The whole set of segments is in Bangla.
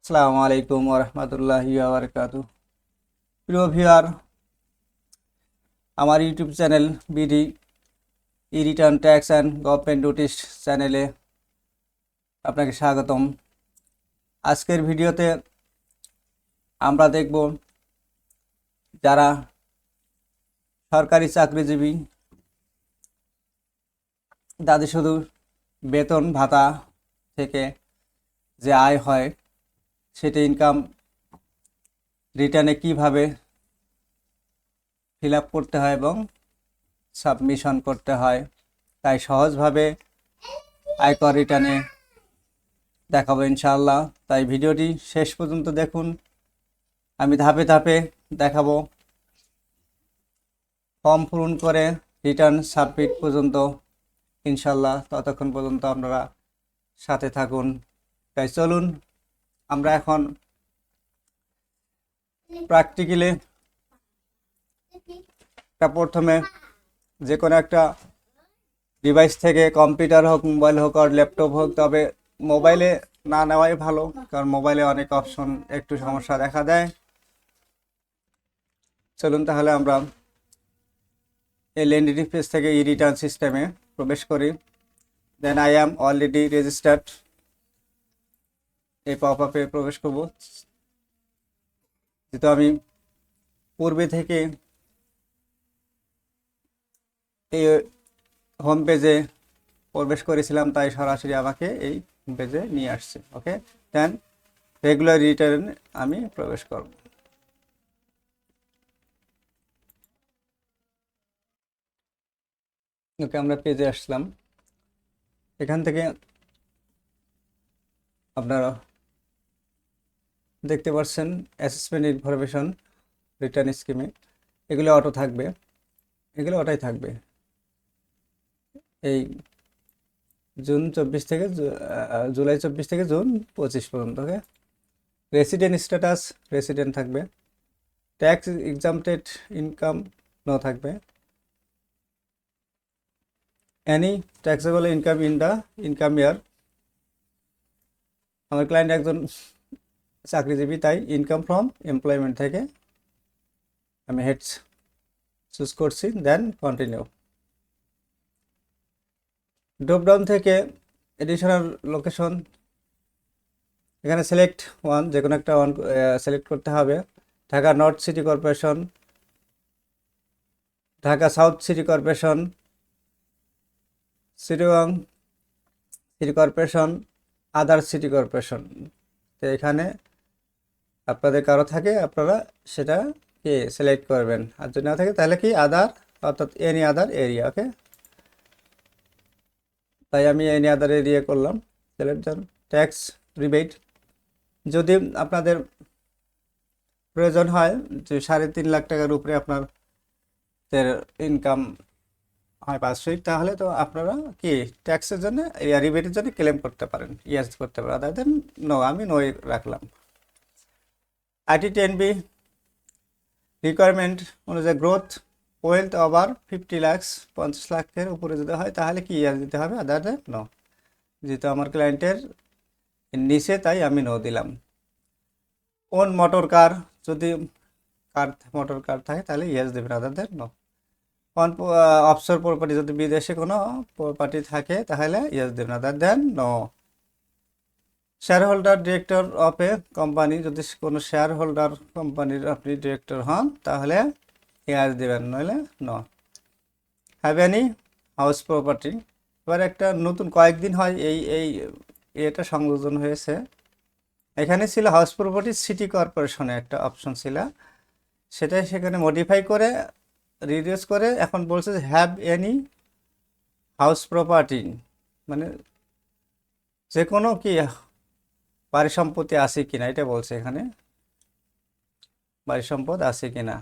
আসসালামু আলাইকুম ওরহমতুল্লাহি ওয়াবারাকাতুহু। প্রিয় ভিউয়ার, আমার YouTube channel BD E return tax and government notice চ্যানেলে আপনাকে স্বাগতম। আজকের ভিডিওতে আমরা দেখব যারা সরকারি চাকরিজীবী তাদের শুধু বেতন ভাতা থেকে যে আয় হয় সেটা ইনকাম রিটার্নে কিভাবে ফিল আপ করতে হয় এবং সাবমিশন করতে হয়, তাই সহজভাবে আয়কর রিটার্নে দেখাবো ইনশাআল্লাহ। তাই ভিডিওটি শেষ পর্যন্ত দেখুন। আমি ধাপে ধাপে দেখাবো ফর্ম পূরণ করে রিটার্ন সাবমিট পর্যন্ত ইনশাআল্লাহ। ততক্ষণ পর্যন্ত আপনারা সাথে থাকুন। তাই চলুন আমরা এখন প্র্যাকটিক্যালি প্রথমে যে কোনো একটা ডিভাইস থেকে, কম্পিউটার হোক, মোবাইল হোক আর ল্যাপটপ হোক, তবে মোবাইলে না নেওয়াই ভালো, কারণ মোবাইলে অনেক অপশন একটু সমস্যা দেখা দেয়। চলুন তাহলে আমরা এই ল্যান্ডিং পেজ থেকে ই রিটার্ন সিস্টেমে প্রবেশ করি। Then I am already registered এই পপ আপে প্রবেশ করব। যেহেতু আমি পূর্বে থেকে এই হোম পেজে প্রবেশ করেছিলাম, তাই সরাসরি আমাকে এই হোম পেজে নিয়ে আসছে। ওকে, দেন রেগুলার রিটার্ন আমি প্রবেশ করব। ওকে, আমরা পেজে আসলাম। এখান থেকে আপনারা দেখতে পাচ্ছেন অ্যাসেসমেন্ট ইনফরমেশন রিটার্ন স্কিমে এগুলো অটো থাকবে, এগুলো অটোই থাকবে এই জুন 24 থেকে জুলাই 24 থেকে জুন 25 পর্যন্ত। ওকে, রেসিডেন্ট স্ট্যাটাস রেসিডেন্ট থাকবে, ট্যাক্স এক্সাম্পটেড ইনকাম নো থাকবে, any taxable income in the income ইয়ার। আমার ক্লায়েন্ট একজন চাকরিজীবী, তাই ইনকাম ফ্রম এমপ্লয়মেন্ট থেকে আমি হেডস চুজ করছি, দেন কন্টিনিউ। ড্রপডাউন থেকে এডিশনাল লোকেশন, এখানে সিলেক্ট ওয়ান, যে কোনো একটা ওয়ান সিলেক্ট করতে হবে। Dhaka north city corporation, Dhaka south city corporation, Chittagong city corporation, other city corporation. তো এখানে আপনাদের কারো থাকে আপনারা সেটা কি সিলেক্ট করবেন, আর যদি না থাকে তাহলে কি আদার, অর্থাৎ এনি আদার এরিয়া। ওকে, তাই আমি এনি আদার এরিয়া করলাম সিলেক্ট। ট্যাক্স রিবেট, যদি আপনাদের প্রয়োজন হয় যে 3.5 লাখ টাকার উপরে আপনার ইনকাম হয় বার্ষিক, তাহলে তো আপনারা কি ট্যাক্সের জন্য, রিবেটের জন্য ক্লেম করতে পারেন, ইয়েস করতে পারেন। আদার দেন নো, আমি নো রাখলাম। আইটি 10B রিকোয়ারমেন্ট অনুযায়ী গ্রোথ ওয়েলথ ওভার 50 লাখ, 50 লাখের উপরে যদি হয় তাহলে কি ইয়ার দিতে হবে, আদার দেন নো। যেহেতু আমার ক্লায়েন্টের নিচে, তাই আমি নো দিলাম। ওন মোটর কার, যদি মোটর কার থাকে তাহলে ইয়েস দেবেন, other than no. On offshore property, যদি বিদেশে কোনো প্রপার্টি থাকে তাহলে ইয়েস দেবেন, other than no. Shareholder director of a company, যদি কোনো শেয়ার হোল্ডার কোম্পানির আপনি ডিরেক্টর হন তাহলে ইয়েস দেবেন, নইলে no. Have any house property, এবার একটা নতুন কয়েকদিন হয় এই এটা সংযোজন হয়েছে। এখানে ছিল হাউস প্রপার্টি, সিটি কর্পোরেশনে একটা অপশন ছিল, সেটাই সেখানে মডিফাই করে রিডিউস করে এখন বলছে যে হ্যাভ এনি হাউস প্রপার্টি, মানে যে কোনো কি বাড়ি সম্পত্তি আছে কিনা এটা বলছে, এখানে বাড়ি সম্পদ আছে কিনা।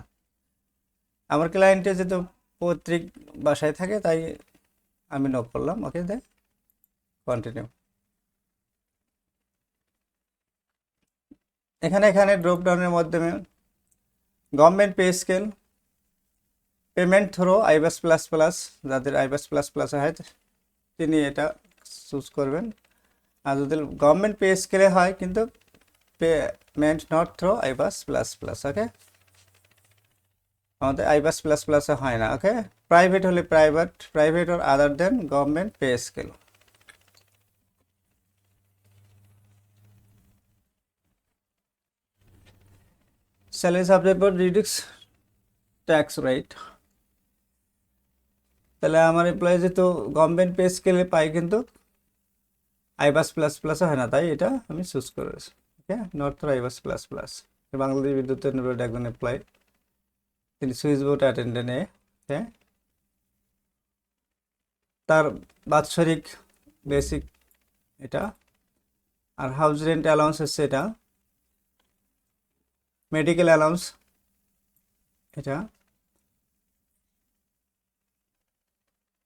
আমার ক্লায়েন্টে যেহেতু পৈতৃক বাসায় থাকে তাই আমি নো করলাম। ওকে, দে কন্টিনিউ। এখানে ড্রপডাউনের মাধ্যমে government pay scale, payment throw iBAS plus plus, যাদের আইবাস প্লাস প্লাস হয় তিনি এটা চুজ করবেন। আর যদি গভর্নমেন্ট পে স্কেলে হয় কিন্তু payment not through iBAS plus plus. Okay, আমাদের আইবাস প্লাস প্লাসে হয় না। ওকে, প্রাইভেট হলে private or other than government pay scale. Salary subject for reduce tax rate. তাহলে আমার এমপ্লয়ি যেহেতু গভর্নমেন্ট পে স্কেলে পাই, কিন্তু আইবাস প্লাস প্লাসও হয় না, তাই এটা আমি চুজ করেছি। Okay, not through iBAS plus plus. Bangladesh Bidyut board একজন এমপ্লয়ি, তিনি সুইচ বোর্ড অ্যাটেন্ডেন্টে। হ্যাঁ, তার বাৎসরিক বেসিক এটা, আর হাউস রেন্ট অ্যালাউন্স হচ্ছে এটা, মেডিকেল অ্যালাউন্স এটা,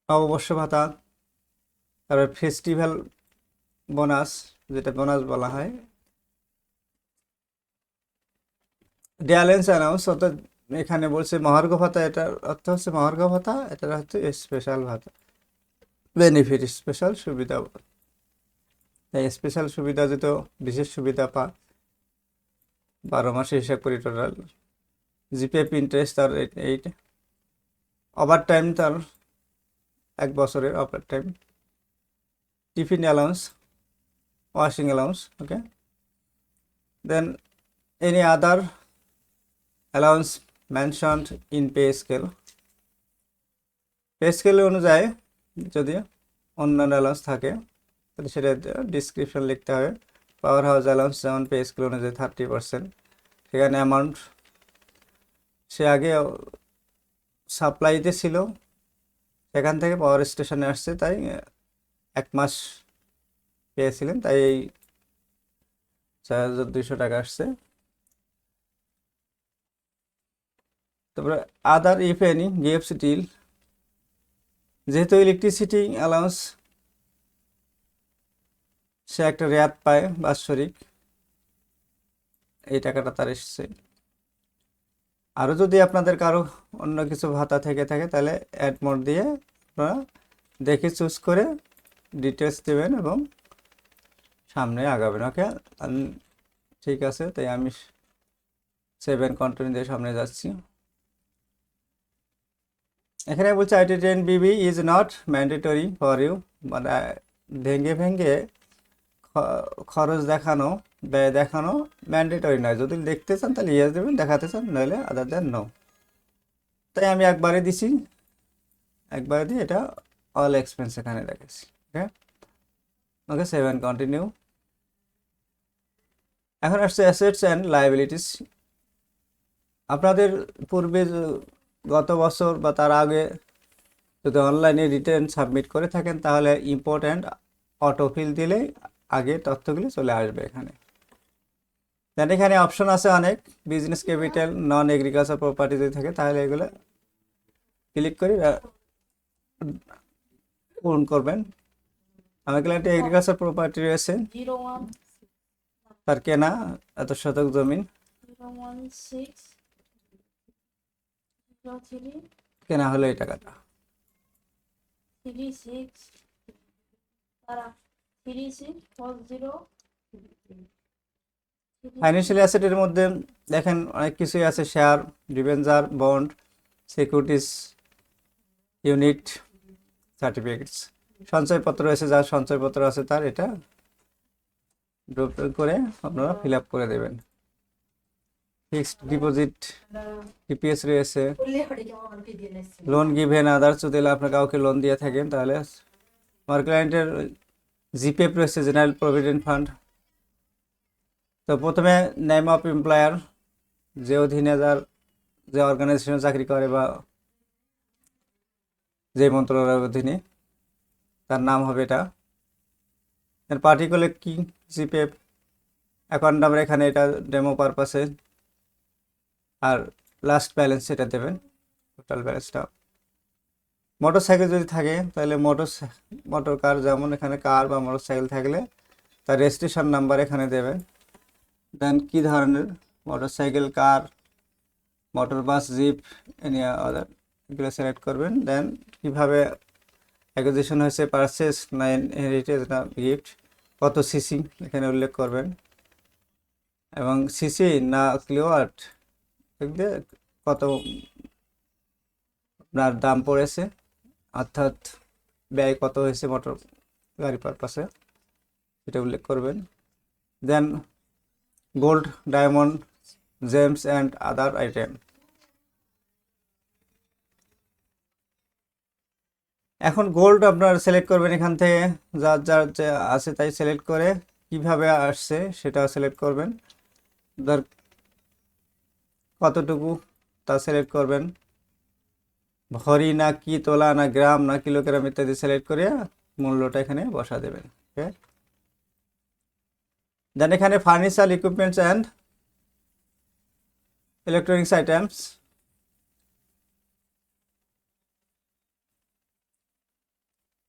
নববর্ষ ভাতা, তারপর ফেস্টিভ্যাল বোনাস, যেটা বোনাস বলা হয়, ড্যালেন্স অ্যালাউন্স, অর্থাৎ এখানে বলছে মহার্ঘ ভাতা, এটার অর্থ হচ্ছে মহার্ঘ ভাতা, এটার হচ্ছে স্পেশাল ভাতা, বেনিফিট, স্পেশাল সুবিধা। তাই স্পেশাল সুবিধা যেহেতু বিশেষ সুবিধা 12 মাসে হিসাব করি টোটাল। জিপিএফ ইন্টারেস্ট তার 8, ওভার টাইম তার 1 বছরের over time, tiffin allowance, washing allowance. Okay, than any other allowance mentioned in pay scale. Pay scale অনুযায়ী যদি অন্যান্য অ্যালাউন্স থাকে তাহলে সেটা ডিসক্রিপশন লিখতে হবে। পাওয়ার হাউস অ্যালাউন্স যেমন পে স্কেল অনুযায়ী 30%, সেখানে অ্যামাউন্ট সে আগে সাপ্লাইতে ছিল, সেখান থেকে পাওয়ার স্টেশনে আসছে, তাই 1 মাস পেয়েছিলেন, তাই এই 4200 টাকা আসছে। তারপরে আদার ইফ এনি গিভস ডিল, যেহেতু ইলেকট্রিসিটি অ্যালাউন্স সে একটা রেয়াত পায় বাৎসরিক, এই টাকাটা তার এসছে। আরও যদি আপনাদের কারো অন্য কিছু ভাতা থেকে থাকে তাহলে অ্যাড মোড দিয়ে আপনারা দেখে চুজ করে ডিটেলস দেবেন এবং সামনে আগাবেন। ওকে, ঠিক আছে, তাই আমি 7 কন্টিনিউ দিয়ে সামনে যাচ্ছি। এখানে বলছে ITT-NBB is not mandatory for you, মানে ভেঙে ভেঙে খরচ দেখানো, ব্যয় দেখানো ম্যান্ডেটরি নয়। যদি দেখতে চান তাহলে ইয়েস দেবেন, দেখাতে চান নইলে আদার দেন নো। তাই আমি একবারে দিছি, একবারে দিয়ে এটা অল এক্সপেন্স এখানে রেখেছি। ওকে, ওকে, 7 কন্টিনিউ। এখন আসছে অ্যাসেটস অ্যান্ড লায়াবিলিটিস। আপনাদের পূর্বে গত বছর বা তার আগে যদি অনলাইনে রিটার্ন সাবমিট করে থাকেন তাহলে ইম্পর্ট্যান্ট অটোফিল দিলে আগে তথ্যগুলি চলে আসবে এখানে। দেন এখানে অপশন আছে অনেক, বিজনেস ক্যাপিটাল, নন এগ্রিকালচার প্রপার্টি যদি থাকে তাহলে এগুলো ক্লিক করে পূরণ করবেন। আমার ক্লায়েন্টে এগ্রিকালচার প্রপার্টি রয়েছে, তার কেনা এত শতক জমিন, কেনা হলো এই টাকাটা। ফাইন্যান্সিয়াল অ্যাসেটের মধ্যে দেখেন অনেক কিছুই আছে, share, debenture, bond, securities, unit, certificates. সঞ্চয়পত্র রয়েছে, যার সঞ্চয়পত্র আছে তার এটা ড্রপ করে আপনারা ফিল আপ করে দেবেন। ফিক্সড ডিপোজিট, টিপিএস রয়েছে, লোন গিভেন আদার্স, যদি আপনার কাউকে লোন দিয়ে থাকেন তাহলে। আমার ক্লায়েন্টের জিপিএফ রয়েছে, জেনারেল প্রভিডেন্ট ফান্ড। তো প্রথমে নেম অফ এমপ্লয়ার, যে অধীনে যার যে অর্গানাইজেশনে চাকরি করে বা যে মন্ত্রণালয়ের অধীনে তার নাম হবে এটা। পার্টিকুলার কি জিপিএফ অ্যাকাউন্ট নাম্বার, এখানে এটা ডেমো পারপাসে। আর লাস্ট ব্যালেন্স সেটা দেবেন, টোটাল ব্যালেন্সটা। মোটর সাইকেল যদি থাকে তাহলে মোটর কার, যেমন এখানে কার বা মোটর সাইকেল থাকলে তার রেজিস্ট্রেশন নাম্বার এখানে দেবেন। দেন কী ধরনের মোটর সাইকেল, কার, মোটর বাস, জিপ, এনি আদার, এগুলো সিলেক্ট করবেন। দেন কীভাবে অ্যাকুইজিশন হয়েছে, পারচেস না ইনহেরিটেজ না গিফট, কত সিসি এখানে উল্লেখ করবেন। এবং সিসি না কিলোওয়াট দেখবে কত আপনার দাম পড়েছে, অর্থাৎ ব্যয় কত হয়েছে মোটর গাড়ি পারপাসে, সেটা উল্লেখ করবেন। Then gold, diamond, gems and other item. এখন গোল্ড আপনার সিলেক্ট করবেন এখান থেকে, যার যার যে আছে তাই সিলেক্ট করে কিভাবে আসছে সেটা সিলেক্ট করবেন, ধর কতটুকু তা সিলেক্ট করবেন, ভরি না কি তোলা না গ্রাম না কিলোগ্রাম ইত্যাদি সিলেক্ট করে মূল্যটা এখানে বসা দেবেন। ওকে, দেন এখানে furniture equipments and electronics items,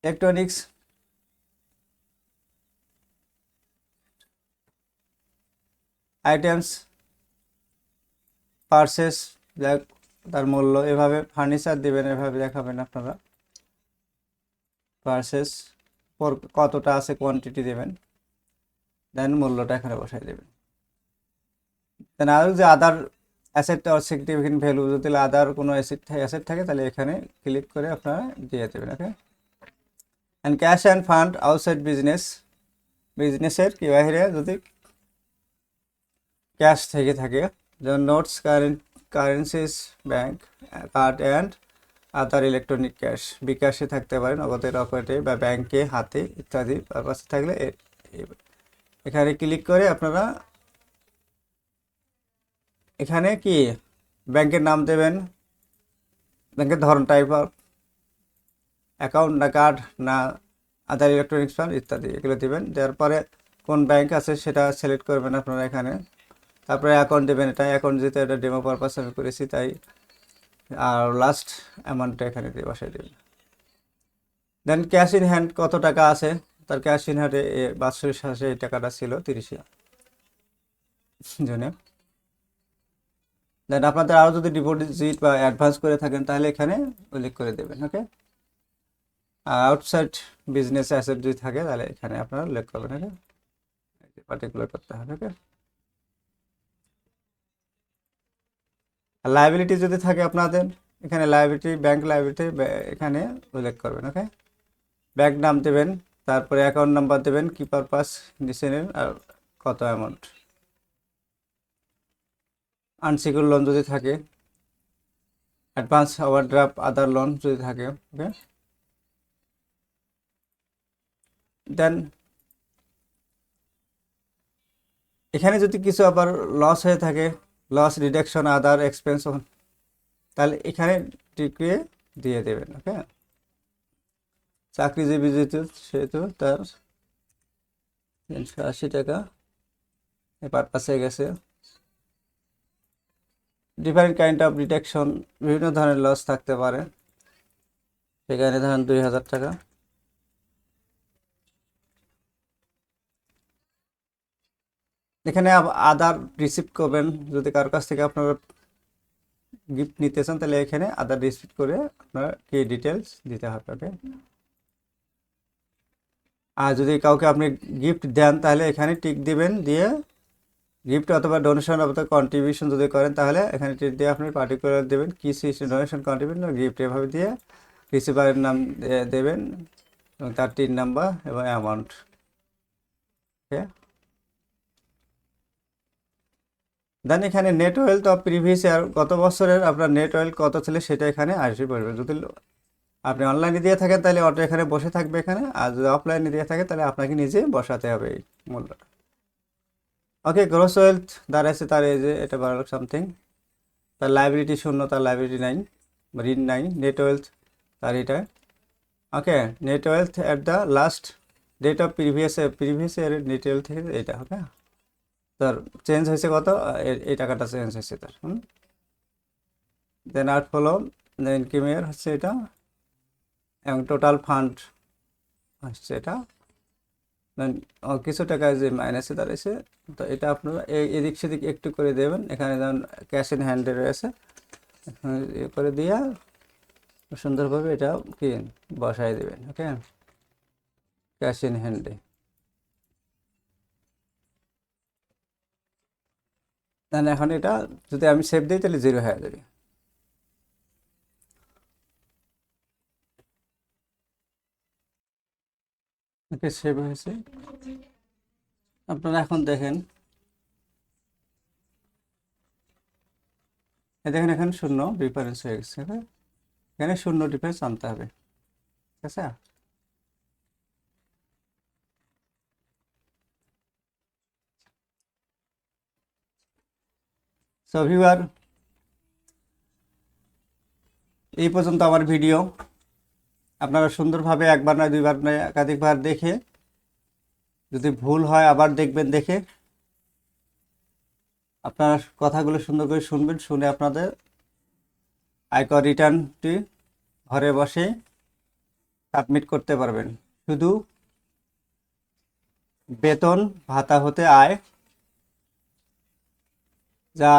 electronics items purchase, যাক তার মূল্য, এভাবে ফার্নিচার দিবেন, এভাবে দেখাবেন আপনারা পারচেস কতটা আছে কোয়ান্টিটি দেবেন, দেন মূল্যটা এখানে বসাই দেবেন। দেন আর যে আদার অ্যাসেট অর সিগনিফিকেন্ট ভ্যালু, যদি আদার কোনো অ্যাসেট থাকে তাহলে এখানে ক্লিক করে আপনারা দিয়ে দেবেন। Okay, and cash and fund outside business, বিজনেসের কি বাইরে যদি ক্যাশ থেকে থাকে, যেমন notes, currencies, bank card and other electronic cash, বিকাশে থাকতে পারে, নগদের রকেটে বা ব্যাংকে হাতে ইত্যাদি পারপাসে থাকলে এখানে ক্লিক করে আপনারা এখানে কি ব্যাংকের নাম দেবেন, ব্যাংকের ধরন, টাইপ অফ অ্যাকাউন্ট না কার্ড না আদার ইলেকট্রনিক্স ফান্ড ইত্যাদি এগুলো দেবেন। দেওয়ার পরে কোন ব্যাংক আছে সেটা সিলেক্ট করবেন আপনারা এখানে, তারপরে অ্যাকাউন্ট দেবেন, এটা অ্যাকাউন্ট যেহেতু এটা ডেমো পারপাস আমি করেছি তাই, আর লাস্ট অ্যামাউন্টটা এখানে দিয়ে বসাই দেবেন। দেন ক্যাশ ইন হ্যান্ড কত টাকা আছে, তার ক্যাশ ইন হ্যান্ডে বাৎসরিক শেষে এই টাকাটা ছিল 30 জনে। দেন আপনাদের আরও যদি ডিপোজিট বা অ্যাডভান্স করে থাকেন তাহলে এখানে উল্লেখ করে দেবেন। ওকে, আর আউটসাইড বিজনেস অ্যাসেট যদি থাকে তাহলে এখানে আপনারা উল্লেখ করবেন। ওকে, পার্টিকুলার করতে হবে। ওকে, আর লায়াবিলিটি যদি থাকে আপনাদের এখানে লায়াবিলিটি, ব্যাংক লায়াবিলিটি এখানে উল্লেখ করবেন। ওকে, ব্যাংক নাম দেবেন, তারপরে অ্যাকাউন্ট নাম্বার দেবেন, কি পারপাস নিচে নেন, আর কত অ্যামাউন্ট, আনসিকিউরড লোন যদি থাকে, অ্যাডভান্স ওভারড্রাফট আদার লোন যদি থাকে। ওকে, দেন এখানে যদি কিছু আবার লস হয়ে থাকে, লস রিডাকশন আদার এক্সপেন্স, তাহলে এখানে টিকে দিয়ে দেবেন। ওকে, চাকরিজীবী যেহেতু সেহেতু তার 380 টাকা পারপাসে গেছে। ডিফারেন্ট কাইন্ড অফ ডিডাকশন, বিভিন্ন ধরনের লস থাকতে পারে, সেখানে ধরেন 2000 টাকা। এখানে আদার রিসিপ্ট করবেন, যদি কারোর কাছ থেকে আপনারা গিফট নিতে চান তাহলে এখানে আদার রিসিপ্ট করে আপনার কি ডিটেলস দিতে হবে। ওকে, আর যদি কাউকে আপনি গিফট দেন তাহলে এখানে টিক দিবেন, দিয়ে গিফট অথবা ডোনেশন অথবা কন্ট্রিবিউশন যদি করেন তাহলে এখানে টিক দিয়ে আপনি পার্টিকুলার দেবেন, কি ডোনেশন, কন্ট্রিবিউশন, গিফট, এভাবে দিয়ে রিসিভারের নাম দেবেন এবং তার টিন নাম্বার এবং অ্যামাউন্ট। ওকে, দেন এখানে net wealth of previous year, গত বছরের আপনার নেট ওয়েলথ কত ছিল সেটা এখানে আসবে পড়বে। যদি আপনি অনলাইনে দিয়ে থাকেন তাহলে অটো এখানে বসে থাকবে এখানে, আর যদি অফলাইনে দিয়ে থাকে তাহলে আপনাকে নিজে বসাতে হবে এই মূল্যটা। ওকে, গ্রোস ওয়েলথ দাঁড়াইছে তার এই যে এটা 12 লাখ সামথিং, তার লাইবিলিটি 0, তার লাইবিলিটি নাই, ঋণ নাই। নেট ওয়েলথ তার এটা। Okay, net wealth at the last date of previous ইয়ারের নেট ওয়েলথ থেকে এইটা হবে, তার চেঞ্জ হয়েছে কত, এই টাকাটা চেঞ্জ হয়েছে তার। দেন আউট ফলো ইনকাম ইয়ার হচ্ছে এটা, এবং টোটাল ফান্ড হচ্ছে এটা। দেন কিছু টাকা যে মাইনাসে দাঁড়িয়েছে, তো এটা আপনারা এদিক সেদিক একটু করে দেবেন। এখানে যেমন ক্যাশ ইন হ্যান্ডে রয়েছে, এ করে দিয়ে সুন্দরভাবে এটা কি বসাই দেবেন। ওকে, ক্যাশ ইন হ্যান্ডে। তাহলে এখন এটা যদি আমি সেভ দিই তাহলে 0 হয়ে যাবে। ওকে, সেভ হয়েছে। আপনারা এখন দেখেন, দেখেন এখানে 0 ডিফারেন্স হয়ে গেছে, হ্যাঁ? এখানে 0 ডিফারেন্স আনতে হবে, ঠিক আছে? সো ভিউয়ার, এই পর্যন্ত আমার ভিডিও। আপনারা সুন্দরভাবে একবার নয়, দুইবার নয়, একাধিকবার দেখে, যদি ভুল হয় আবার দেখবেন, দেখে আপনারা কথাগুলো সুন্দর করে শুনবেন, শুনে আপনাদের আয়কর রিটার্নটি ঘরে বসে সাবমিট করতে পারবেন। শুধু বেতন ভাতা হতে আয় যা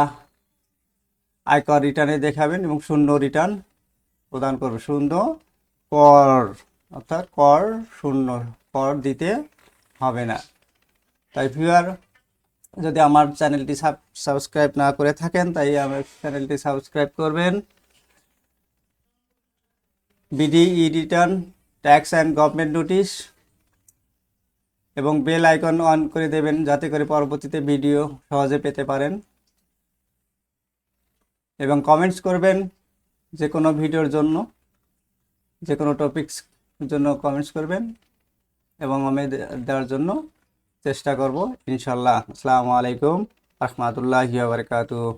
আয়কর রিটার্নে দেখাবেন এবং শূন্য রিটার্ন প্রদান করবে। শূন্য কর, অর্থাৎ কর শূন্য, কর দিতে হবে না। তাই ভিউয়ার, যদি আমার চ্যানেলটি সাবস্ক্রাইব না করে থাকেন, তাই আমার চ্যানেলটি সাবস্ক্রাইব করবেন। বিডিই return, tax and government notice এবং বেল আইকন অন করে দেবেন, যাতে করে পরবর্তীতে ভিডিও সহজে পেতে পারেন। এবং কমেন্টস করবেন যে কোনো ভিডিওর জন্য, যে কোনো টপিকস জন্য কমেন্টস করবেন এবং আমি দেওয়ার জন্য চেষ্টা করব ইনশাল্লাহ। আসসালামু আলাইকুম রাহমাতুল্লাহি ওয়া বারাকাতুহু।